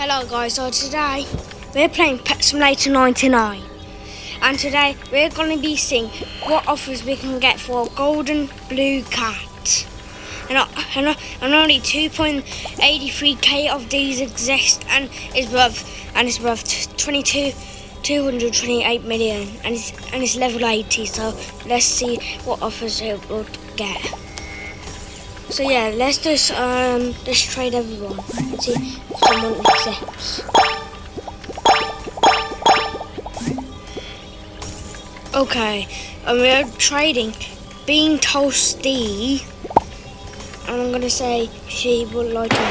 Hello guys, so today we're playing Pet Simulator 99 and today we're going to be seeing what offers we can get for a golden blue cat. And only 2.83k of these exist and it's worth 228 million and it's level 80, so let's see what offers it will get. So yeah, let's just trade everyone. Let's see if someone accepts. Okay, and we're trading Bean Toasty, and I'm gonna say she would like to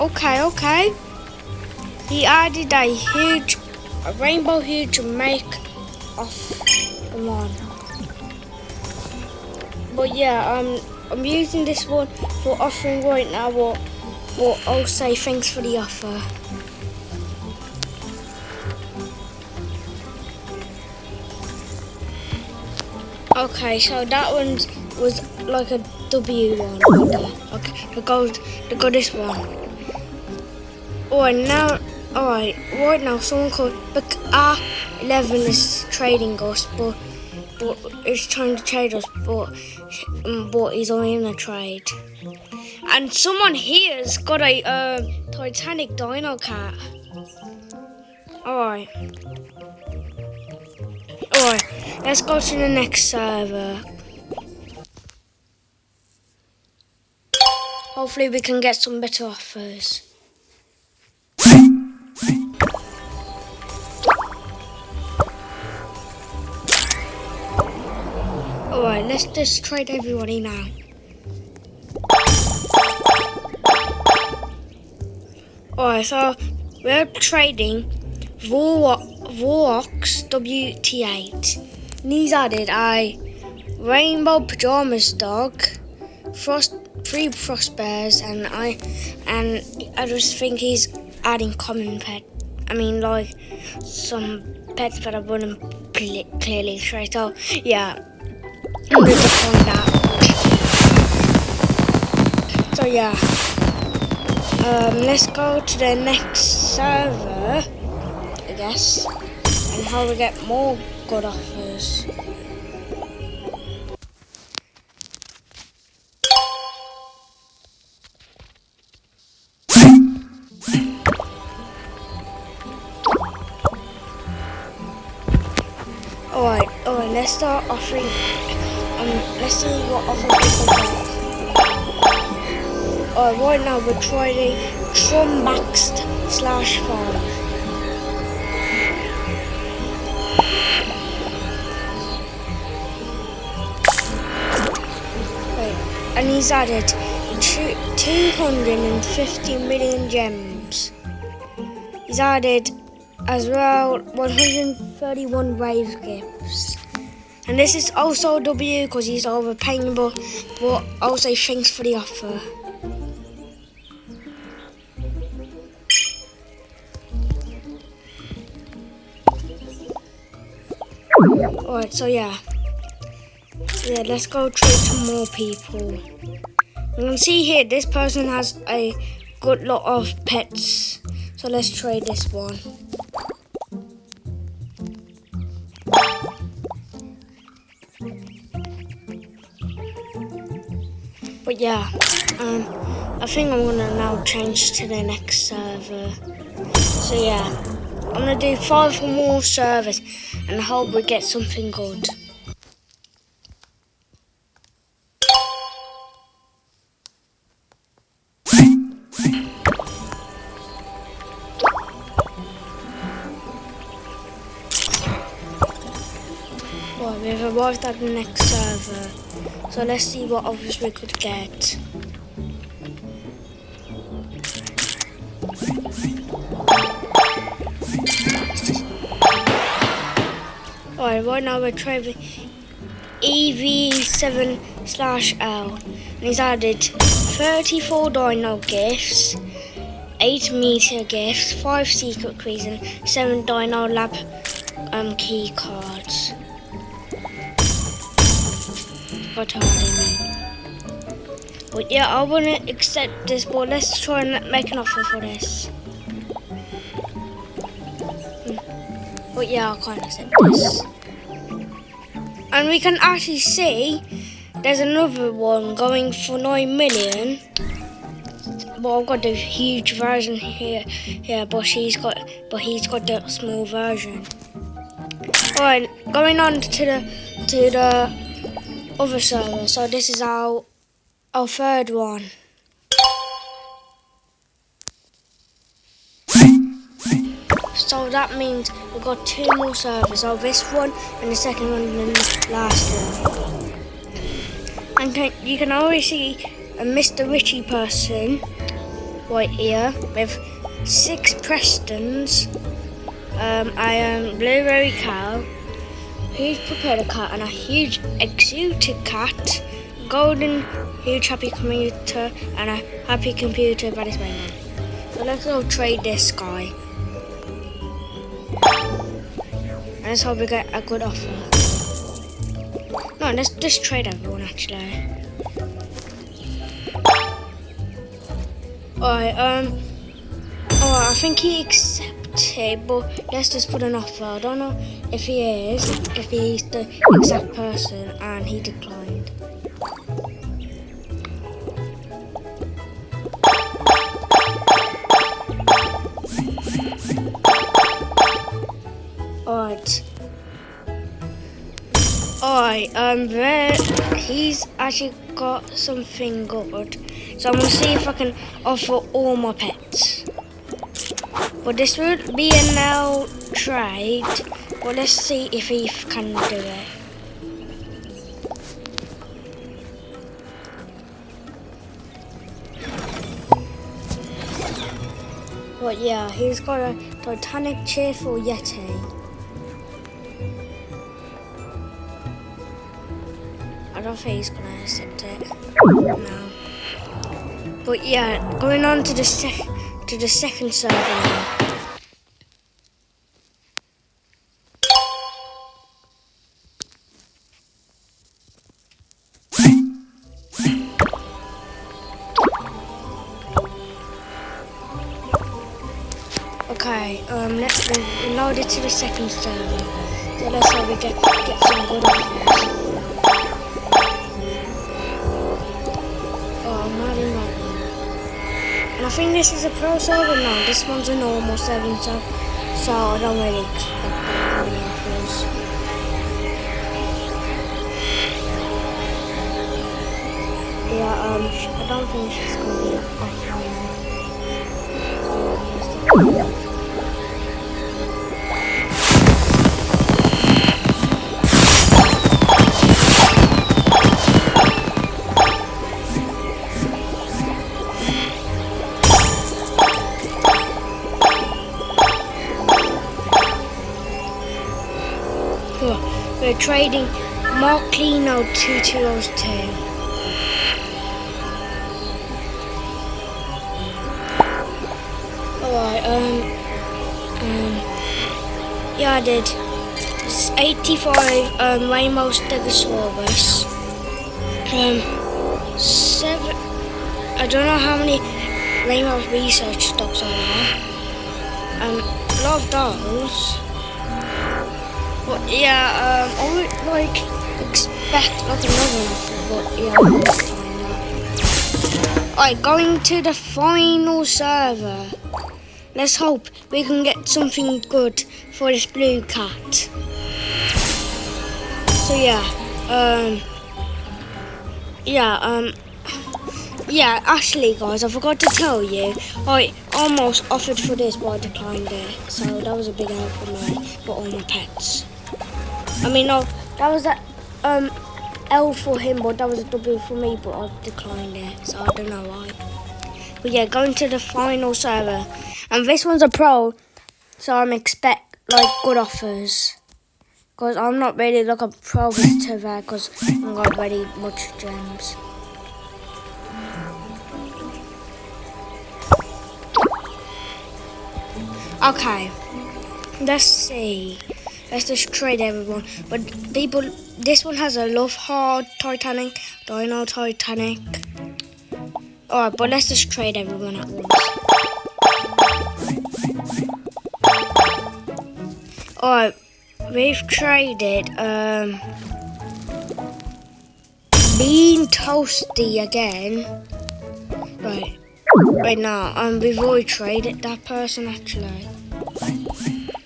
offer. Okay. He added a rainbow huge to make off the one. But yeah, I'm using this one for offering right now. What I'll say thanks for the offer. Okay, so that one was like a W one. Okay, the go this one. Alright, right now someone called R11 is trading us, but it's trying to trade us, but he's only in a trade. And someone here's got a Titanic dino cat. Alright, let's go to the next server. Hopefully we can get some better offers. Alright, let's just trade everybody now. Alright, so we're trading Vorlox WT8. And he's added a rainbow pajamas dog, three frost bears, and I just think he's adding common pet. I mean, like some pets that I wouldn't clearly trade. So yeah. I'm going to find out. So yeah, let's go to the next server, I guess, and how we get more good offers. Alright, let's start offering. Let's see what offers we can get. Right now we're trying Trumbaxed/5. Right, and he's added 250 million gems. He's added as well 131 rave gifts. And this is also a W because he's overpaying, but I'll say thanks for the offer. Alright, so yeah, let's go trade some more people. You can see here, this person has a good lot of pets, so let's trade this one. But yeah, I think I'm gonna now change to the next server. So yeah, I'm gonna do 5 more servers and hope we get something good. Right, we've arrived at the next server. So let's see what offers we could get. Alright, right now we're trading EV7/L. And he's added 34 dino gifts, 8 meter gifts, 5 secret keys, and 7 dino lab key cards. forgot how they mean. But yeah, I wouldn't accept this, but let's try and make an offer for this. But yeah, I can't accept this. And we can actually see there's another one going for 9 million. But I've got the huge version here, but he's got the small version. Alright, going on to the other server. So this is our third one. So that means we've got 2 more servers. So this one and the second one and the last one. And you can already see a Mr. Richie person right here with 6 Prestons, a blueberry cow, huge propeller cat, and a huge exotic cat, golden huge happy computer, and a happy computer by this moment. So let's go trade this guy. And let's hope we get a good offer. No, let's just trade everyone actually. Alright, I think he accepted, but let's just put an offer. I don't know if he's the exact person, and he declined. Alright, he's actually got something good. So I'm gonna see if I can offer all my pets. But this would be a no trade. But let's see if he can do it. But yeah, he's got a Titanic cheerful Yeti. I don't think he's gonna accept it. No. But yeah, going on to the second server now. Okay, let's load it to the second server. So let's hope we get some good offers. And I think this is a pro server now. This one's a normal server, so I don't really expect that many offers. Yeah, I don't think she's gonna be offline. We're trading Marklino 2202. Alright, yeah, I did. It's 85 Rainbow Stegosaurus. 7. I don't know how many Rainbow Research dogs are there. A lot of dogs. But yeah, I would like expect like another offer, but yeah, I won't find out. Alright, going to the final server. Let's hope we can get something good for this blue cat. So yeah, actually guys, I forgot to tell you, I almost offered for this but I declined it. So that was a big help for me for all my pets. I mean, no, that was a L for him, but that was a W for me, but I declined it, so I don't know why. But yeah, going to the final server, and this one's a pro, so I'm expect like good offers, because I'm not really like a pro to there, because I've got very much gems. Okay, let's see. Let's just trade everyone. But people, this one has a love heart Titanic, Dino Titanic. Alright, but let's just trade everyone at once. Alright, we've traded Bean Toasty again. Right now, we've already traded that person actually.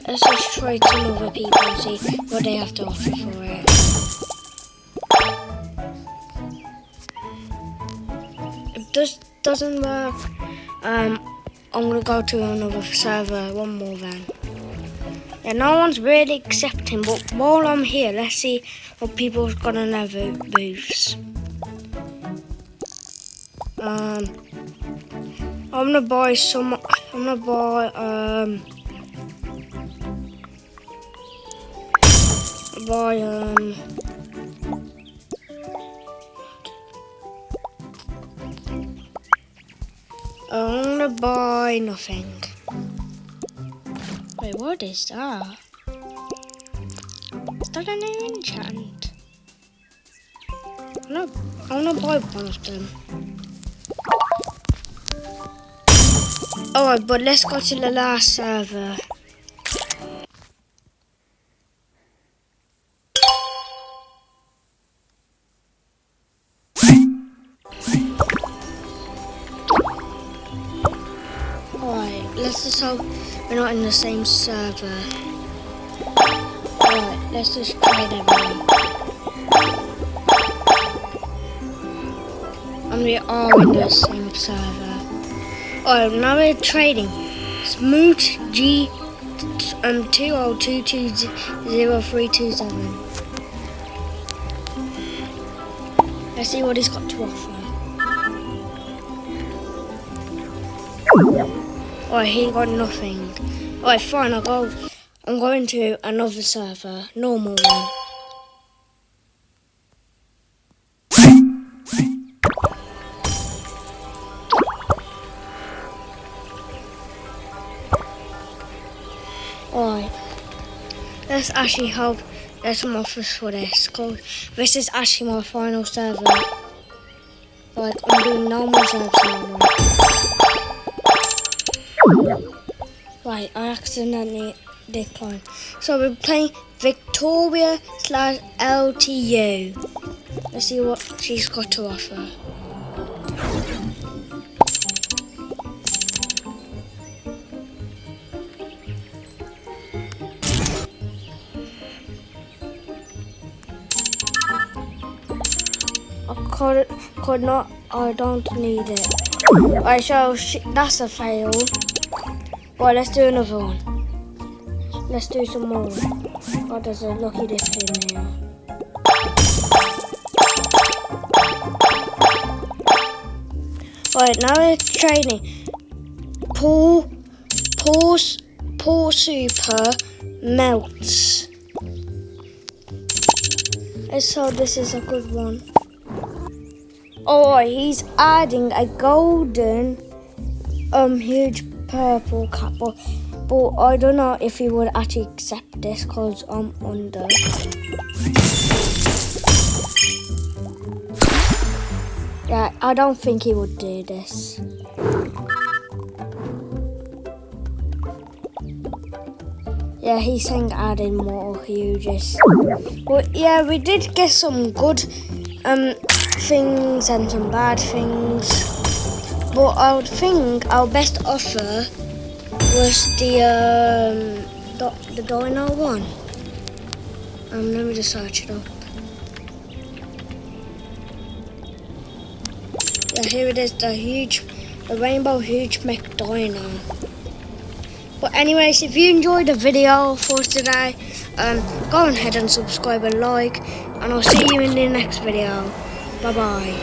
Let's just trade some other people and see what they have to offer for it. If this doesn't work, I'm gonna go to another server, one more then. Yeah, no one's really accepting, but while I'm here, let's see what people's got on their booths. I'm gonna buy some. I'm gonna buy I'm gonna buy nothing. Wait, what is that? Is that a new enchant? I wanna buy one of them. Alright, but let's go to the last server. Alright, let's just hope we're not in the same server. Alright, let's just trade everyone. And we are in the same server. Alright, now we're trading. Smooth G 20220327. Let's see what he's got to offer. Alright, he got nothing. Alright, fine, I'm going to another server, normal one. Alright, let's actually hope there's some offers for this, because this is actually my final server. Like, I'm doing normal servers now. Right, I accidentally declined. So we're playing Victoria/LTU. Let's see what she's got to offer. Could not. I don't need it. Alright, so that's a fail. Well, let's do another one. Let's do some more. Oh, there's a lucky dip in here. Alright, now we're trading. Poor Super Melts. So this is a good one. Oh, he's adding a golden, huge purple cap, but I don't know if he would actually accept this because I'm under. Yeah, I don't think he would do this. Yeah, he's saying adding more huges. But yeah, we did get some good things and some bad things. But I would think our best offer was the Dino one. Let me just search it up. Yeah, here it is, the rainbow huge mech Dino. But anyways, if you enjoyed the video for today, go ahead and subscribe and like, and I'll see you in the next video. Bye bye.